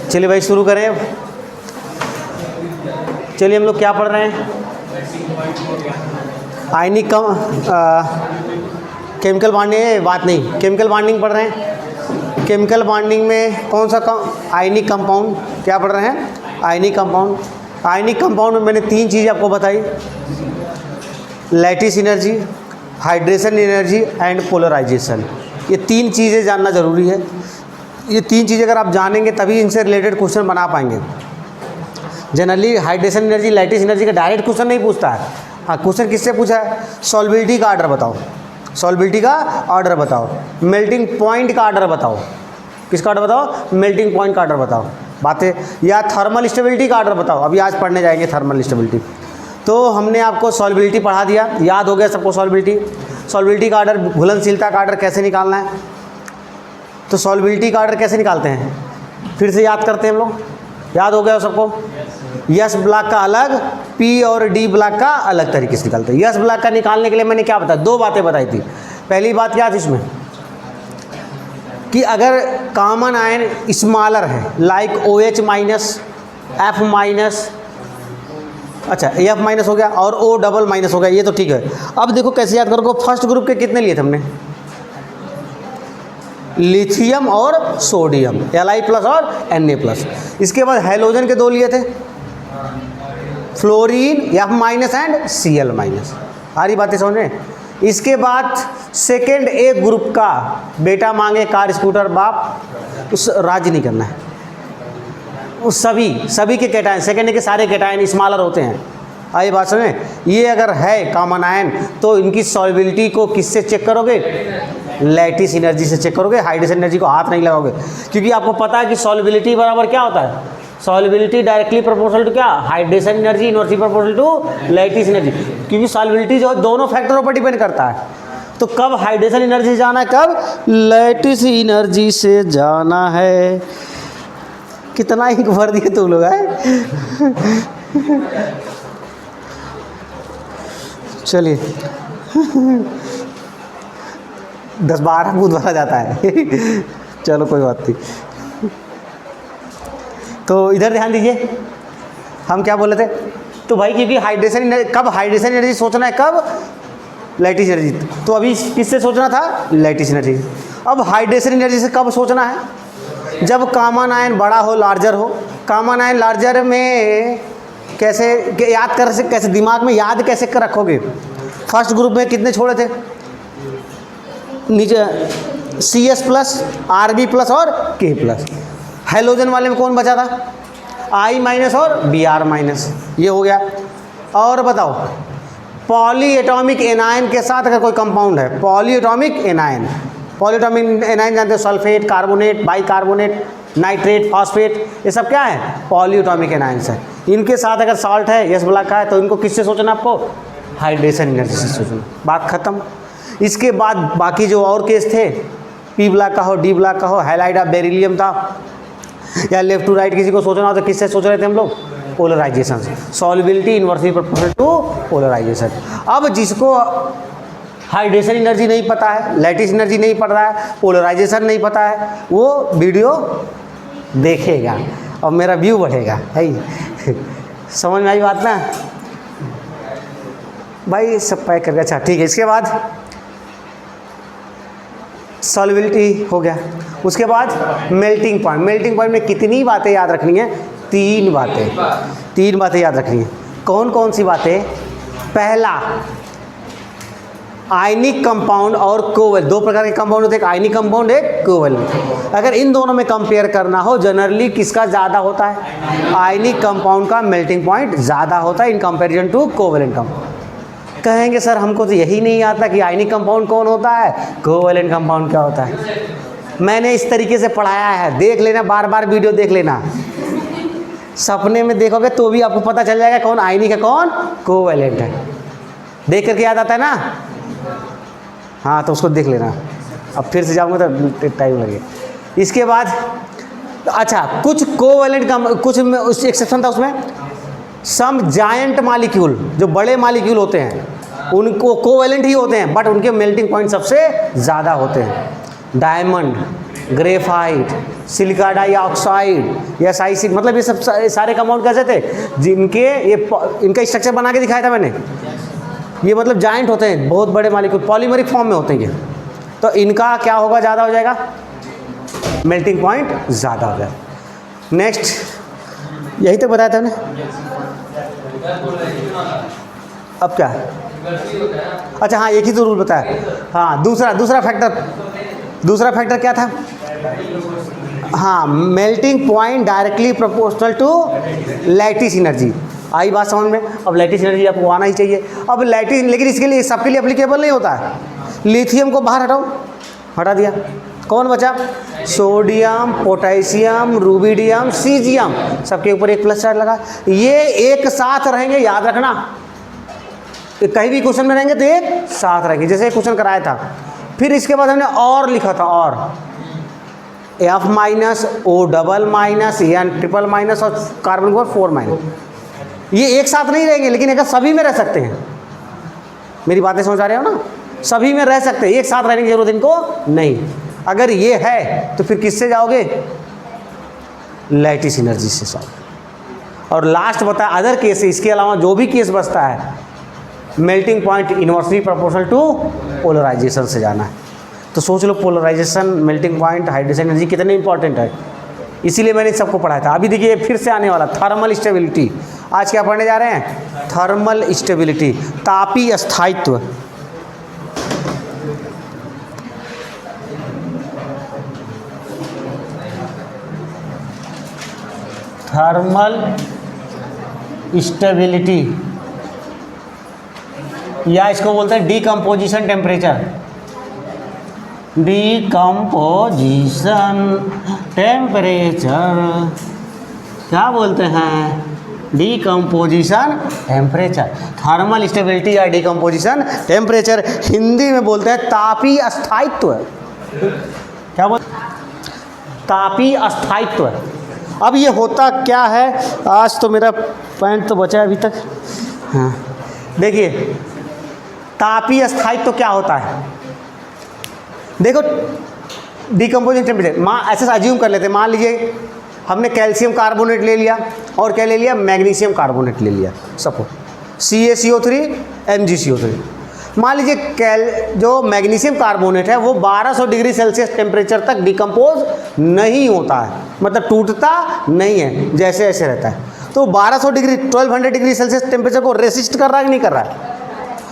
चलिए भाई शुरू करें। चलिए हम लोग क्या पढ़ रहे हैं? आयनिक केमिकल बॉन्डिंग, बात नहीं, केमिकल बॉन्डिंग पढ़ रहे हैं। केमिकल बॉन्डिंग में कौन सा आयनिक कंपाउंड क्या पढ़ रहे हैं? Ionic compound. आयनिक कंपाउंड में मैंने 3 चीज़ें आपको बताई, lattice energy, hydration energy and polarisation. ये 3 चीज़ें जानना ज़रूरी है। ये 3 चीज़ें अगर आप जानेंगे तभी इनसे रिलेटेड क्वेश्चन बना पाएंगे। Generally hydration energy, lattice energy का डायरेक्ट क्वेश्चन नहीं पूछता है। हाँ, क्वेश्चन किससे पूछा है? सॉल्बिलिटी का ऑर्डर बताओ, सॉल्बिलिटी का ऑर्डर बताओ, मेल्टिंग पॉइंट का ऑर्डर बताओ। किसका ऑर्डर बताओ? मेल्टिंग पॉइंट का ऑर्डर बताओ। बातें या थर्मल स्टेबिलिटी का ऑर्डर बताओ। अभी आज पढ़ने जाएंगे थर्मल स्टेबिलिटी। तो हमने आपको सॉल्बिलिटी पढ़ा दिया, याद हो गया सबको सॉल्बिलिटी। सॉल्बिलिटी का ऑर्डर, घुलनशीलता का ऑर्डर कैसे निकालना है? तो सॉल्बिलिटी का ऑर्डर कैसे निकालते हैं? फिर से याद करते हैं हम लोग। याद हो गया सबको? यस ब्लॉक का अलग, पी और डी ब्लॉक का अलग तरीके से निकालते हैं। यस ब्लॉक का निकालने के लिए मैंने क्या बताया? 2 बातें बताई थी। पहली बात क्या थी इसमें कि अगर कॉमन आयन स्मॉलर है, like OH minus, F minus, अच्छा F माइनस हो गया और O डबल माइनस हो गया, ये तो ठीक है। अब देखो कैसे याद करोगे। फर्स्ट ग्रुप के कितने लिए थे हमने? लिथियम और सोडियम, Li प्लस और Na प्लस। इसके बाद हैलोजन के 2 लिए थे, fluorine F minus and Cl minus. सारी बातें समझ में। इसके बाद सेकेंड ए ग्रुप का बेटा मांगे कार स्कूटर बाप, उस राजी नहीं करना है। उस सभी के कैटायन, सेकेंड ए के सारे कैटायन स्मॉलर होते हैं। आई बात समझें? ये अगर है कॉमन आयन तो इनकी सॉल्बिलिटी को किससे चेक करोगे? लैटिस एनर्जी से चेक करोगे। हाइड्रेशन एनर्जी को हाथ नहीं लगाओगे, क्योंकि आपको पता है कि सॉल्बिलिटी बराबर क्या होता है? सॉल्बिलिटी डायरेक्टली प्रोपोर्शनल टू क्या? Hydration energy inversely proportional to lattice energy. क्योंकि सॉल्बिलिटी जो दोनों फैक्टरों पर डिपेंड करता है। तो कब हाइड्रेशन एनर्जी से जाना है, कब लैटिस एनर्जी से जाना है। कितना ही भर दिए तुम लोग है। चलिए 10-12 बूथ भरा जाता है। चलो कोई बात नहीं। तो इधर ध्यान दीजिए, हम क्या बोले थे? तो भाई क्योंकि हाइड्रेशन, कब हाइड्रेशन एनर्जी सोचना है, कब लैटिस एनर्जी। तो अभी किससे सोचना था? Lattice energy. अब हाइड्रेशन एनर्जी से कब सोचना है? जब कॉमन आयन बड़ा हो, लार्जर हो। कॉमन आयन लार्जर में कैसे याद कर से, कैसे दिमाग में याद कैसे कर रखोगे? फर्स्ट ग्रुप में कितने छोड़े थे? नीचे CS प्लस, RB प्लस और K प्लस। हैलोजन वाले में कौन बचा था? I माइनस और Br माइनस। ये हो गया। और बताओ, पॉली एटॉमिक एनायन के साथ अगर कोई कंपाउंड है, poly atomic anion, poly atomic anion जानते हो? Sulphate, carbonate, bicarbonate, nitrate, phosphate, ये सब क्या है? पॉली एटॉमिक एनायंस है। इनके साथ अगर सॉल्ट है, यस ब्लॉक का है, तो इनको किससे सोचना आपको? हाइड्रेशन एनर्जी से सोचना। बात खत्म। इसके बाद बाकी जो और केस थे, P ब्लॉक का हो, D ब्लॉक का हो, हैलाइड ऑफ बेरिलियम था, या लेफ्ट टू राइट किसी को सोचना हो तो किससे सोच रहे थे हम लोग? पोलराइजेशन से। सॉल्बिलिटी इनवर्सली प्रोपोर्शनल टू पोलराइजेशन। अब जिसको हाइड्रेशन एनर्जी नहीं पता है, लैटिस एनर्जी नहीं पता है, पोलराइजेशन नहीं पता है, वो वीडियो देखेगा और मेरा व्यू बढ़ेगा। है समझ में आई बात ना भाई? सब पैक करके, अच्छा ठीक है। इसके बाद सॉल्बिलिटी हो गया। उसके बाद मेल्टिंग पॉइंट। मेल्टिंग पॉइंट में कितनी बातें याद रखनी है? 3 बातें याद रखनी है। कौन कौन सी बातें? पहला, आयनिक कंपाउंड और कोवैलेंट। 2 प्रकार के कंपाउंड होते हैं, एक आयनिक कंपाउंड, एक कोवैलेंट। अगर इन दोनों में कंपेयर करना हो, जनरली किसका ज़्यादा होता है? आयनिक कंपाउंड का मेल्टिंग पॉइंट ज़्यादा होता है in comparison to covalent compound. कहेंगे सर हमको तो यही नहीं आता कि आयनिक कंपाउंड कौन होता है, कोवैलेंट कंपाउंड क्या होता है। मैंने इस तरीके से पढ़ाया है, देख लेना, बार बार वीडियो देख लेना। सपने में देखोगे तो भी आपको पता चल जाएगा कौन आयनिक है, कौन कोवैलेंट है। देख करके याद आता है ना? हाँ, तो उसको देख लेना। अब फिर से जाऊँगा तो टाइम लगेगा। इसके बाद अच्छा, कुछ कोवैलेंट का कुछ उस एक्सेप्शन था उसमें। सम जायंट मालिक्यूल, जो बड़े मालिक्यूल होते हैं उनको कोवैलेंट ही होते हैं, बट उनके मेल्टिंग पॉइंट सबसे ज़्यादा होते हैं। डायमंड, ग्रेफाइट, सिलिका डाइऑक्साइड या SiC, मतलब ये सब सारे कंपाउंड कैसे थे जिनके इनका स्ट्रक्चर बना के दिखाया था मैंने। ये मतलब जाइंट होते हैं, बहुत बड़े मॉलिक्यूल, पॉलीमरिक फॉर्म में होते हैं ये। तो इनका क्या होगा, ज़्यादा हो जाएगा, मेल्टिंग पॉइंट ज़्यादा हो जाएगा। नेक्स्ट यही तक बताया था मैंने। अब क्या, अच्छा हाँ, एक ही तो रूल बताया। हाँ, दूसरा फैक्टर क्या था, हाँ, melting point directly proportional to lattice energy. आई बात समझ में। अब लैटिस एनर्जी आपको आना ही चाहिए। अब लैटिस, लेकिन इसके लिए सबके लिए एप्लीकेबल नहीं होता है। लिथियम को बाहर हटाओ, हटा दिया, कौन बचा, सोडियम, पोटेशियम, रूबिडियम, सीजियम, सबके ऊपर एक प्लस चार्ज लगा। ये एक साथ रहेंगे, याद रखना, कहीं भी क्वेश्चन में रहेंगे तो एक साथ रहेंगे, जैसे क्वेश्चन कराया था। फिर इसके बाद हमने और लिखा था, और F minus, O double minus, N triple minus और कार्बन को 4 माइनस। ये एक साथ नहीं रहेंगे, लेकिन अगर सभी में रह सकते हैं। मेरी बातें समझ आ रहे हो ना, सभी में रह सकते हैं, एक साथ रहने की जरूरत इनको नहीं। अगर ये है तो फिर किससे जाओगे, लैटिस एनर्जी से जाओगे। और लास्ट बता अदर केस, इसके अलावा जो भी केस बचता है, melting point inversely proportional to polarisation से जाना है। तो सोच लो polarisation, melting point, hydration energy कितने इंपॉर्टेंट है, इसीलिए मैंने सबको पढ़ाया था। अभी देखिए फिर से आने वाला थर्मल स्टेबिलिटी। आज क्या पढ़ने जा रहे हैं, थर्मल स्टेबिलिटी, तापीय स्थायित्व। थर्मल स्टेबिलिटी, या इसको बोलते हैं डीकम्पोजिशन टेम्परेचर। डीकम्पोजिशन टेम्परेचर क्या बोलते हैं, डीकम्पोजिशन टेम्परेचर। थर्मल स्टेबिलिटी या डीकम्पोजिशन टेम्परेचर, हिंदी में बोलते हैं तापीय अस्थायित्व। क्या बोल, तापीय अस्थायित्व। अब ये होता क्या है, आज तो मेरा पॉइंट तो बचा है अभी तक। हाँ देखिए, तापीय स्थायित्व क्या होता है, देखो डिकम्पोजिशन टेम्परेचर, ऐसे अज्यूम कर लेते हैं, मान लीजिए हमने कैल्शियम कार्बोनेट ले लिया और क्या ले लिया, मैग्नीशियम कार्बोनेट ले लिया, सपोज CaCO3 MgCO3। मान लीजिए जो मैग्नीशियम कार्बोनेट है वो 1200 डिग्री सेल्सियस टेम्परेचर तक डिकम्पोज नहीं होता है, मतलब टूटता नहीं है, जैसे ऐसे रहता है। तो 1200 डिग्री 1200 डिग्री सेल्सियस टेम्परेचर को रेसिस्ट कर रहा है कि नहीं कर रहा है,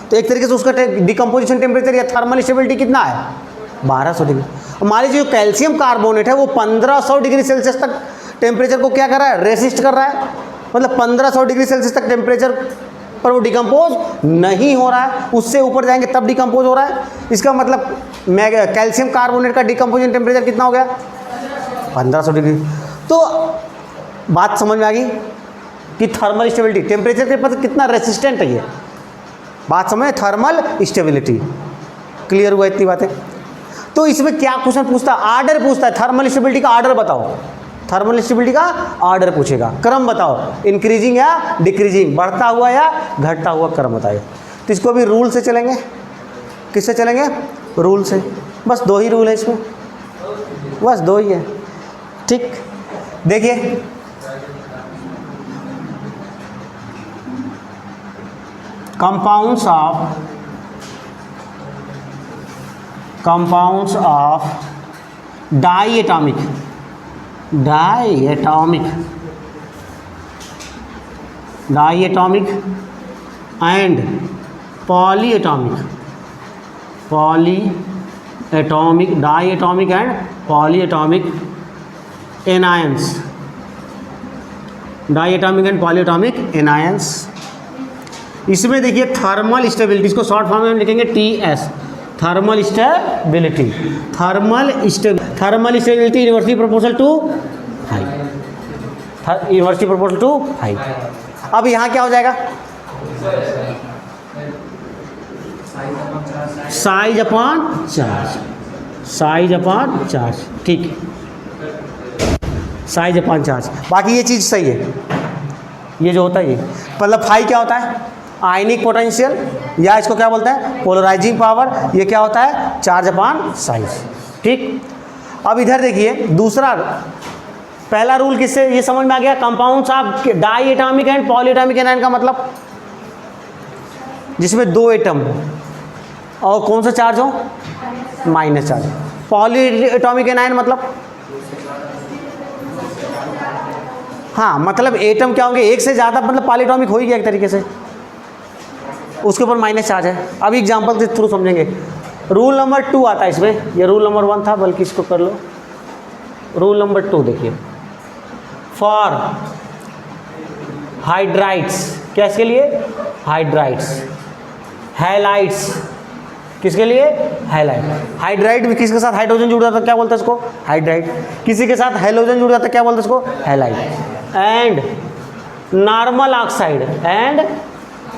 तो एक तरीके से उसका डिकम्पोजिशन टेम्परेचर या थर्मल स्टेबिलिटी कितना है, 1200 डिग्री। मान लीजिए जो कैल्शियम कार्बोनेट है वो 1500 डिग्री सेल्सियस तक टेम्परेचर को क्या कर रहा है, रेसिस्ट कर रहा है, मतलब 1500 डिग्री सेल्सियस तक टेम्परेचर पर वो डिकम्पोज नहीं हो रहा है, उससे ऊपर जाएंगे तब डिकम्पोज हो रहा है। इसका मतलब कैल्शियम कार्बोनेट का डिकम्पोजिशन टेम्परेचर कितना हो गया, 1500 डिग्री। तो बात समझ में आ गई कि थर्मल स्टेबिलिटी टेम्परेचर के पर कितना रेसिस्टेंट है ये, बात समझ, थर्मल स्टेबिलिटी। क्लियर हुआ इतनी बातें। तो इसमें क्या क्वेश्चन पूछता है, आर्डर पूछता है, थर्मल स्टेबिलिटी का आर्डर बताओ, थर्मल स्टेबिलिटी का आर्डर पूछेगा, क्रम बताओ, इंक्रीजिंग या डिक्रीजिंग, बढ़ता हुआ या घटता हुआ क्रम बताइए। तो इसको भी रूल से चलेंगे, किससे चलेंगे, रूल से। बस 2 ही रूल है इसमें, बस 2 ही है, ठीक। देखिए compounds of diatomic and polyatomic anions। इसमें देखिए थर्मल स्टेबिलिटी, इसको शॉर्ट फॉर्म में हम लिखेंगे TS, thermal stability. Thermal stability inversely proportional to height, inversely proportional to height. अब यहाँ क्या हो जाएगा, साइज अपॉन चार्ज, ठीक, साइज अपॉन चार्ज। बाकी ये चीज़ सही है, ये जो होता है ये, मतलब फाई क्या होता है, आयनिक पोटेंशियल, या इसको क्या बोलते हैं, पोलराइजिंग पावर। ये क्या होता है, चार्ज अपॉन साइज, ठीक। अब इधर देखिए दूसरा, पहला रूल किससे ये समझ में आ गया, compounds of diatomic and polyatomic anion का मतलब जिसमें 2 एटम और कौन सा चार्ज हो, minus charge. Poly atomic anion मतलब, हाँ मतलब एटम क्या होंगे, एक से ज़्यादा, मतलब पॉलीएटॉमिक हो ही गया एक तरीके से, उसके ऊपर माइनस चार्ज है। अभी एग्जांपल के थ्रू समझेंगे। रूल नंबर 2 आता है इसमें, ये रूल नंबर 1 था, बल्कि इसको कर लो रूल नंबर 2। देखिए फॉर हाइड्राइड्स, क्या इसके लिए, हाइड्राइड्स, हैलाइड्स, किसके लिए, हैलाइड। हाइड्राइड भी किसके साथ हाइड्रोजन जुड़ जाता है, क्या बोलते हैं इसको, हाइड्राइड। किसी के साथ हैलोजन जुड़ जाता है, क्या बोलते हैं इसको, halide. And normal oxide, and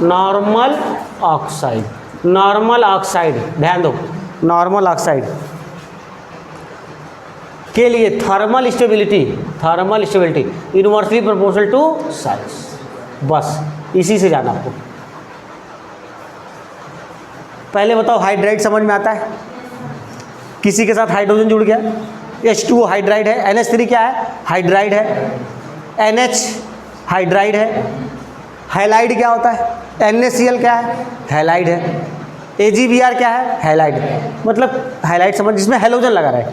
normal oxide, normal oxide, ध्यान दो, नॉर्मल ऑक्साइड के लिए thermal stability, thermal stability inversely proportional to size. बस इसी से जाना आपको। पहले बताओ हाइड्राइड समझ में आता है, किसी के साथ हाइड्रोजन जुड़ गया, H2O हाइड्राइड है, NH3 क्या है, हाइड्राइड है, NH हाइड्राइड है, हैलाइड क्या होता है, NaCl क्या है, हैलाइड है, AgBr क्या है, हैलाइड। मतलब हैलाइड समझ, जिसमें हैलोजन लगा रहे।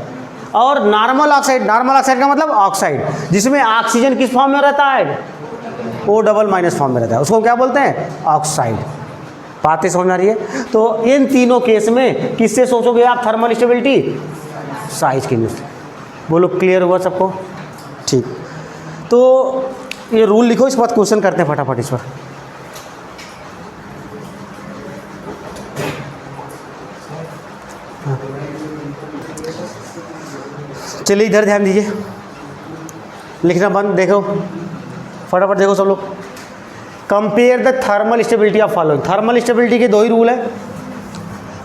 और नॉर्मल ऑक्साइड, नॉर्मल ऑक्साइड का मतलब ऑक्साइड जिसमें ऑक्सीजन किस फॉर्म में रहता है, O�ble- फॉर्म में रहता है, उसको क्या बोलते हैं, ऑक्साइड। बातें समझ आ रही है। तो इन तीनों केस में किससे सोचोगे आप थर्मल स्टेबिलिटी, साइज के न्यूज़। बोलो क्लियर हुआ सबको, ठीक। तो ये रूल लिखो, इसके बाद क्वेश्चन करते हैं फटाफट इस पर। चलिए इधर ध्यान दीजिए, लिखना बंद, देखो फटाफट देखो सब लोग। Compare the thermal stability of following. Thermal stability के 2 ही रूल है,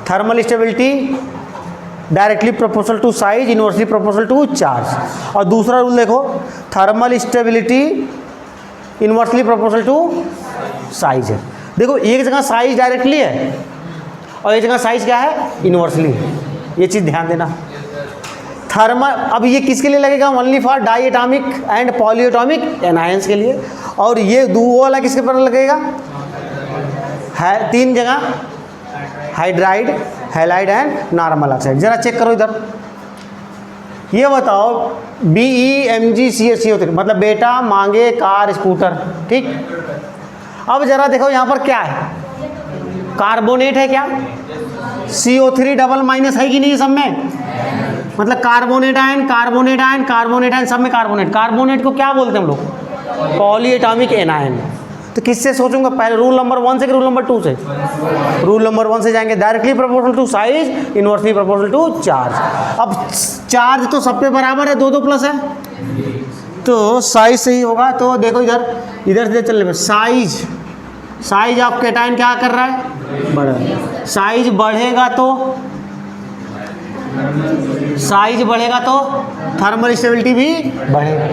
thermal stability directly proportional to size, inversely proportional to charge. और दूसरा रूल देखो, thermal stability inversely proportional to size है। देखो एक जगह साइज डायरेक्टली है और एक जगह साइज क्या है, इनवर्सली है। ये चीज़ ध्यान देना। थर्मल, अब ये किसके लिए लगेगा, only for diatomic and polyatomic anions के लिए। और ये वो वाला किसके पर लगेगा, है 3 जगह, hydride, halide and normal oxide. जरा चेक करो इधर, ये बताओ BEMGCH मतलब बेटा मांगे कार स्कूटर, ठीक। अब जरा देखो यहाँ पर क्या है, कार्बोनेट है क्या, CO3 है कि नहीं सब में, मतलब carbonate ion, carbonate ion, carbonate ion, सब में कार्बोनेट। कार्बोनेट को क्या बोलते हैं हम लोग, पॉली एटॉमिक एनायन। तो किससे सोचूंगा, पहले रूल नंबर 1 से कि रूल नंबर 2 से, रूल नंबर 1 से जाएंगे, directly proportional to size, inversely proportional to charge. अब चार्ज तो सब पे बराबर है, 2 प्लस है, तो साइज सही होगा। तो देखो इधर, इधर से चलने में साइज, साइज ऑफ कैटायन क्या कर रहा है, बढ़, साइज बढ़ेगा तो, साइज बढ़ेगा तो थर्मल स्टेबिलिटी भी बढ़ेगा,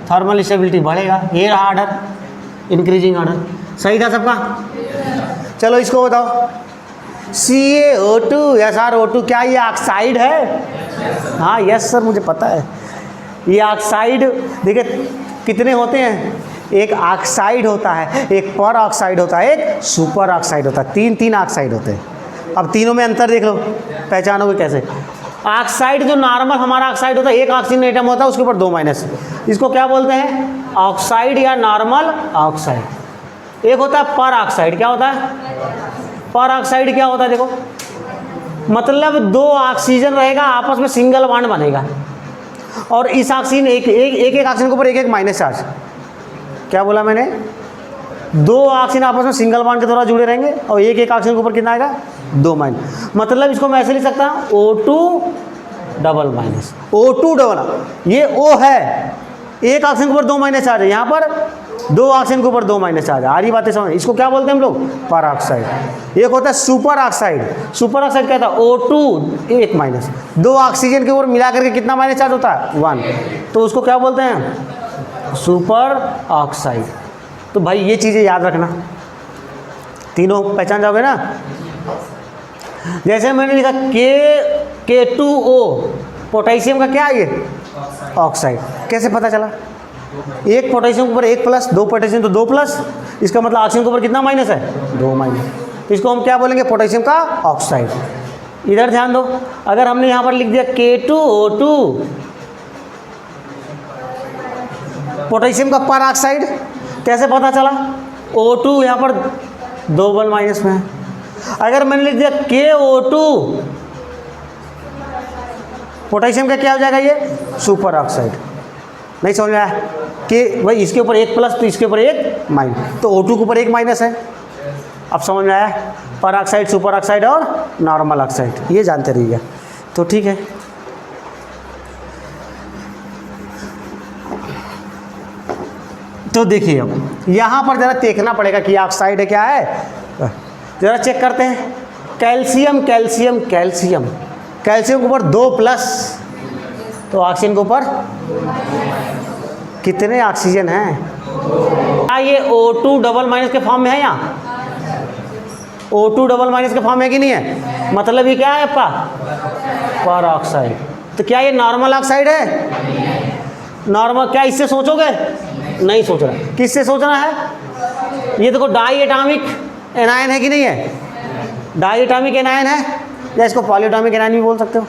थर्मल स्टेबिलिटी बढ़ेगा। ये रहा ऑर्डर, इंक्रीजिंग ऑर्डर। सही था सबका। चलो इसको बताओ, CaO2 SrO2 क्या ये ऑक्साइड है, हाँ यस सर मुझे पता है। ये ऑक्साइड देखिए कितने होते हैं, एक ऑक्साइड होता है, एक पर ऑक्साइड होता है, एक सुपर ऑक्साइड होता है, 3 ऑक्साइड होते हैं। अब तीनों में अंतर देख लो, पहचानोगे कैसे। ऑक्साइड जो नॉर्मल हमारा ऑक्साइड होता है, एक ऑक्सीजन एटम होता है, उसके ऊपर 2 माइनस, इसको क्या बोलते हैं, ऑक्साइड या नॉर्मल ऑक्साइड। एक होता है पर ऑक्साइड, क्या होता है, पर ऑक्साइड क्या होता है, देखो मतलब 2 ऑक्सीजन रहेगा, आपस में सिंगल बॉन्ड बनेगा, और इस ऑक्सीजन एक ऑक्सीजन के ऊपर एक माइनस चार्ज। क्या बोला मैंने, 2 ऑक्सीजन आपस में सिंगल बॉन्ड के द्वारा जुड़े रहेंगे, और एक ऑक्सीजन के ऊपर कितना आएगा, 2 माइनस। मतलब इसको मैं ऐसे लिख सकता हूँ, O2 O2 ये O है, एक ऑक्सीजन के ऊपर 2 माइनस चार्ज है, यहाँ पर 2 ऑक्सीजन के ऊपर 2 माइनस चार्ज है। आ रही बातें समझ, इसको क्या बोलते हैं हम लोग, पर ऑक्साइड। एक होता है सुपर ऑक्साइड, सुपर ऑक्साइड क्या था, O2 1 माइनस, 2 ऑक्सीजन के ऊपर मिला करके कितना माइनस चार्ज होता है, 1, तो उसको क्या बोलते हैं, सुपर ऑक्साइड। तो भाई ये चीज़ें याद रखना, तीनों पहचान जाओगे ना। जैसे मैंने लिखा K2O पोटेशियम का क्या है ये? ऑक्साइड। कैसे पता चला? एक पोटेशियम के ऊपर एक प्लस, दो पोटेशियम तो दो प्लस, इसका मतलब ऑक्सीजन के ऊपर कितना माइनस है? दो माइनस। तो इसको हम क्या बोलेंगे? पोटेशियम का ऑक्साइड। इधर ध्यान दो, अगर हमने यहाँ पर लिख दिया K2O2, पोटेशियम का पर ऑक्साइड, कैसे पता चला? O2 यहाँ पर दो बल माइनस में है। अगर मैंने लिख दिया KO2, पोटेशियम का क्या हो जाएगा? ये सुपर ऑक्साइड। नहीं समझ में आया? कि भाई इसके ऊपर एक प्लस तो इसके ऊपर एक माइनस, तो O2 के ऊपर एक माइनस है। अब समझ में आया? पर ऑक्साइड, सुपर ऑक्साइड और नॉर्मल ऑक्साइड, ये जानते रहिएगा। तो ठीक है, तो देखिए अब यहाँ पर ज़रा देखना पड़ेगा कि ऑक्साइड है क्या है। ज़रा चेक करते हैं। कैल्शियम कैल्शियम कैल्शियम, कैल्शियम के ऊपर दो प्लस, तो ऑक्सीजन के ऊपर कितने ऑक्सीजन हैं? क्या ये O2 डबल माइनस के फॉर्म में है? यहाँ O2 डबल माइनस के फॉर्म है कि नहीं है? मतलब ये क्या है आपका? पर ऑक्साइड। तो क्या ये नॉर्मल ऑक्साइड है? नॉर्मल क्या इससे सोचोगे? नहीं सोच रहा। किससे सोचना है? ये देखो डाई एटॉमिक एनायन है कि नहीं है? डाई एटॉमिक एनायन है, या इसको पॉलीएटॉमिक एनायन भी बोल सकते हो।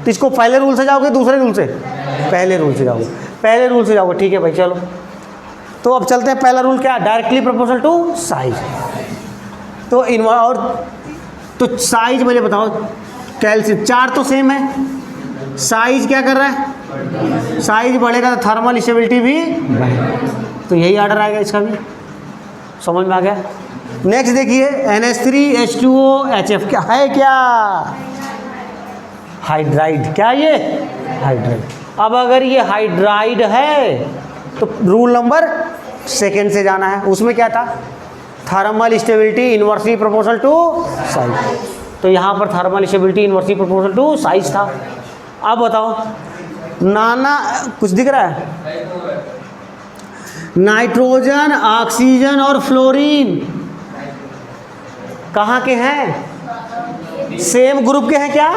तो इसको पहले रूल से जाओगे, दूसरे रूल से? पहले रूल से जाओगे। पहले रूल से जाओगे, ठीक है भाई, चलो। तो अब चलते हैं। पहला रूल क्या? Directly proportional to size. तो और तो साइज मुझे बताओ, कैल्शियम चार तो सेम है, साइज क्या कर रहा है? साइज बढ़ेगा तो थर्मल स्टेबिलिटी भी बढ़ेगा। तो यही ऑर्डर आएगा इसका भी। समझ में आ गया? नेक्स्ट देखिए, NH3H2OHF क्या है? क्या हाइड्राइड। क्या ये? हाइड्राइड। अब अगर ये हाइड्राइड है तो रूल नंबर सेकेंड से जाना है। उसमें क्या था? Thermal stability inversely proportional to size. तो यहाँ पर thermal stability inversely proportional to size था। अब बताओ, नाना कुछ दिख रहा है? नाइट्रोजन, ऑक्सीजन और फ्लोरीन कहाँ के हैं? सेम ग्रुप के हैं क्या?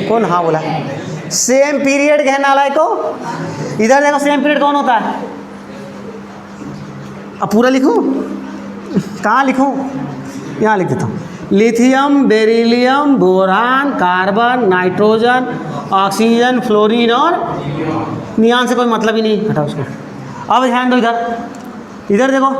कौन? हाँ बोला। सेम पीरियड के हैं नालायको। इधर देखो, सेम पीरियड कौन होता है? अब पूरा लिखूं? कहाँ लिखूं? यहाँ लिख देता हूँ। Lithium, beryllium, boron, carbon, nitrogen, oxygen, fluorine और नियॉन से कोई मतलब ही नहीं, हटाओ उसको। अब ध्यान दो, इधर देखो,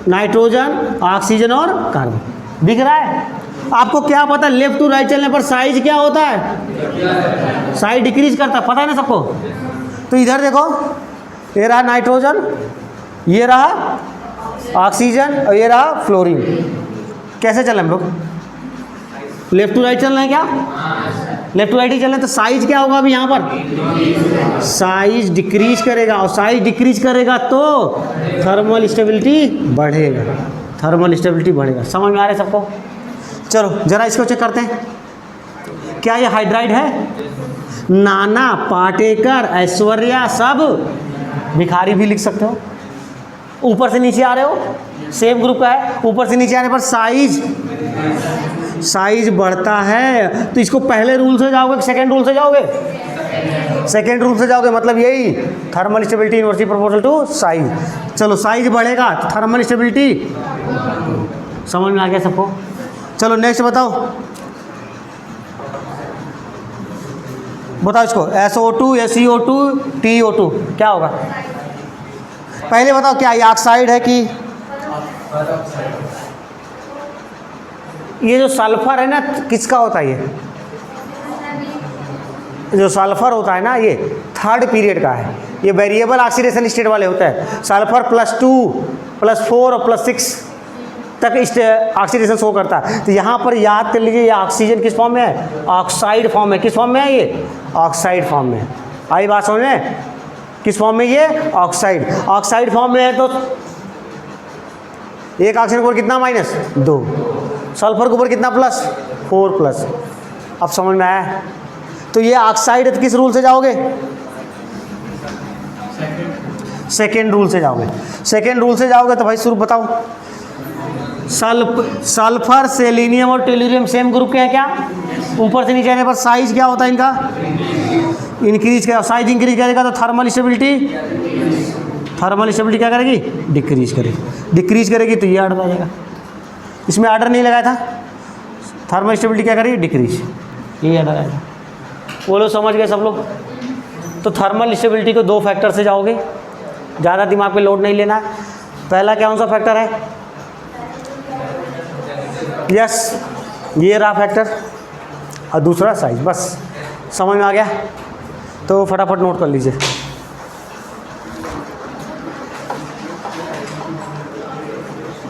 नाइट्रोजन, ऑक्सीजन और कार्बन दिख रहा है। आपको क्या पता लेफ्ट टू राइट चलने पर साइज क्या होता है? साइज डिक्रीज करता है, पता है ना सबको। तो इधर देखो, ये रहा नाइट्रोजन, ये रहा ऑक्सीजन और ये रहा फ्लोरीन। कैसे चल रहे हम लोग? लेफ्ट टू राइट चल रहे हैं क्या? लेफ्ट टू राइट ही चल रहे हैं। तो साइज क्या होगा अभी यहाँ पर? साइज डिक्रीज करेगा, और साइज डिक्रीज करेगा तो थर्मल स्टेबिलिटी बढ़ेगा। थर्मल स्टेबिलिटी बढ़ेगा। समझ में आ रहा है सबको? चलो जरा इसको चेक करते हैं। क्या ये हाइड्राइड है? नाना, पाटेकर, ऐश्वर्या सब भिखारी भी लिख सकते हो। ऊपर से नीचे आ रहे हो, सेम ग्रुप का है। ऊपर से नीचे आने पर साइज बढ़ता है। तो इसको पहले रूल से जाओगे, सेकंड रूल से जाओगे? सेकंड रूल से जाओगे, मतलब यही thermal stability inversely proportional to size. चलो साइज बढ़ेगा तो थर्मल स्टेबिलिटी। समझ में आ गया सबको? चलो नेक्स्ट बताओ, बताओ इसको। SO2, SeO2, TO2 क्या होगा? पहले बताओ, क्या ये ऑक्साइड है कि? ये जो सल्फर है ना, किसका होता है? ये जो सल्फर होता है ना, ये थर्ड पीरियड का है। ये वेरिएबल ऑक्सीडेशन स्टेट वाले होते हैं। सल्फर +2, +4 और +6 तक ऑक्सीडेशन शो करता है। तो यहाँ पर याद कर लीजिए, ये ऑक्सीजन किस फॉर्म में है? ऑक्साइड फॉर्म में। किस फॉर्म में है ये? ऑक्साइड फॉर्म में। आई बात समझ में? किस फॉर्म में? ये ऑक्साइड। ऑक्साइड फॉर्म में है तो एक ऑक्सीजन के ऊपर कितना माइनस? 2। सल्फर के ऊपर कितना प्लस? 4 प्लस। अब समझ में आया? तो ये ऑक्साइड है तो किस रूल से जाओगे? सेकेंड रूल से जाओगे। सेकेंड रूल से जाओगे तो भाई शुरू बताओ, सल्फर, सेलेनियम और टेलुरियम सेम ग्रुप के हैं क्या? ऊपर से नीचे आने पर साइज क्या होता है इनका? इंक्रीज क्या? साइज इंक्रीज करेगा तो थर्मल स्टेबिलिटी क्या करेगी? डिक्रीज करेगी तो ये आर्डर आ जाएगा। इसमें आर्डर नहीं लगाया था, थर्मल स्टेबिलिटी क्या करेगी? डिक्रीज, ये आर्डर आएगा। वो लोग समझ गए सब लोग? तो थर्मल स्टेबिलिटी को 2 फैक्टर से जाओगे, ज़्यादा दिमाग पे लोड नहीं लेना है। पहला कौन सा फैक्टर है? यस, ये रहा फैक्टर, और दूसरा साइज। बस समझ में आ गया? तो फटाफट नोट कर लीजिए।